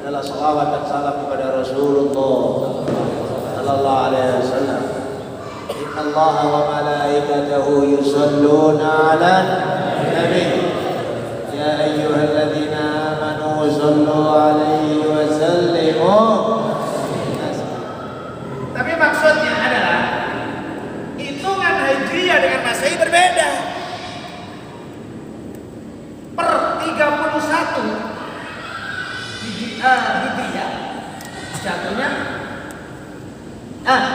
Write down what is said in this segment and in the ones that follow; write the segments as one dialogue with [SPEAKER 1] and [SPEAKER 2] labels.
[SPEAKER 1] adalah salawat dan salam kepada Rasulullah sallallahu alaihi wasallam. Innallaha wa malaikatahu yusholluna 'alan nabi ya ayyuhalladzina amanu shallu 'alaihi wa sallimu.
[SPEAKER 2] Tapi maksudnya adalah hitungan Hijriah dengan Masehi berbeda. Per 31 Hijriah jatuhnya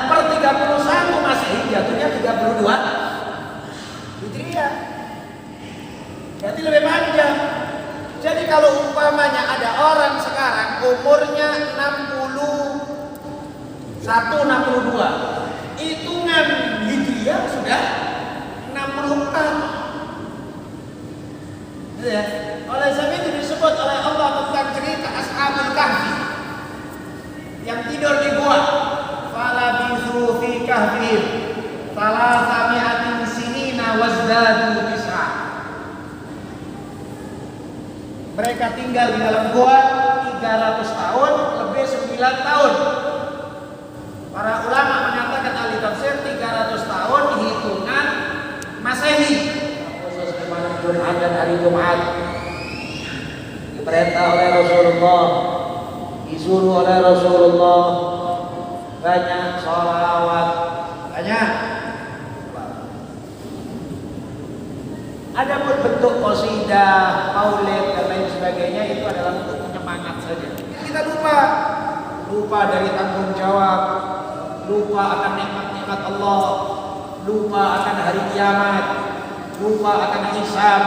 [SPEAKER 2] per 31 Masehi jatuhnya 32 Hijriah. Berarti lebih panjang. Jadi kalau umpamanya ada orang sekarang umurnya 62, hitungan Hijriah sudah 64. Ya. Oleh sebab itu disebut oleh Allah tentang cerita Ashabul Kahfi yang tidur di gua. Falabithu fi kahfihim thalathami'atin sinina wazdadu tis'a. Mereka tinggal di dalam gua 300 tahun lebih 9 tahun. Para ulama menyatakan ahli tafsir 300 tahun hitungan Masehi. Khusus di malam Jumat dan hari Jumat diperintah oleh Rasulullah, disuruh oleh Rasulullah banyak sholawat, banyak. Ada pun bentuk qasidah, maulid dan lain sebagainya itu adalah untuk penyemangat saja. Kita lupa dari tanggung jawab, lupa akan nikmat-nikmat Allah, lupa akan hari kiamat, lupa akan hisab,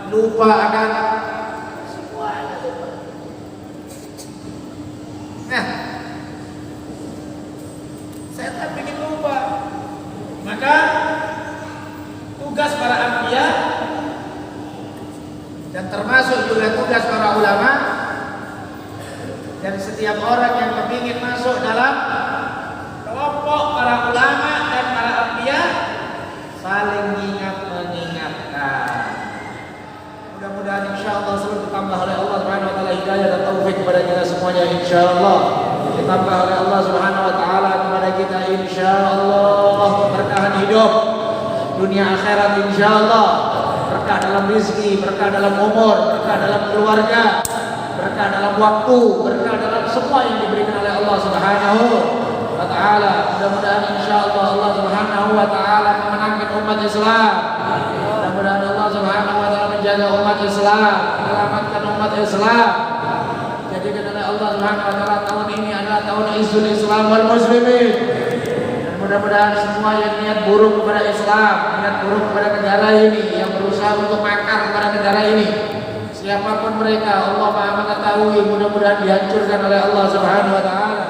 [SPEAKER 2] lupa akan semuanya lupa. Nah, setan bikin lupa. Maka tugas para anbiya dan termasuk juga tugas para ulama dan setiap orang yang kepingin masuk dalam kelompok para ulama dan para anbiya saling mengingatkan. Mudah-mudahan insyaallah selalu ditambah oleh Allah Subhanahu wa taala hidayah dan taufik kepada kita semuanya insyaallah. Ditambah oleh Allah Subhanahu wa taala kepada kita insyaallah berkahan hidup dunia akhirat insyaallah, berkah dalam rezeki, berkah dalam umur, berkah dalam keluarga, berkah dalam waktu, berkah dalam semua yang diberikan oleh Allah Subhanahu wa taala. Mudah-mudahan insyaallah Allah Subhanahu wa taala memenangkan umat Islam. Mudah-mudahan Allah Subhanahu wa taala menjaga umat Islam, menyelamatkan umat Islam. Jadikan oleh Allah Subhanahu wa taala tahun ini adalah tahun Izzul Islam wal Muslimin. Dan mudah-mudahan semua yang niat buruk kepada Islam, niat buruk kepada negara ini, yang berusaha untuk makar kepada negara ini, siapapun mereka, Allah Maha mengetahui, mudah-mudahan dihancurkan oleh Allah Subhanahu wa taala.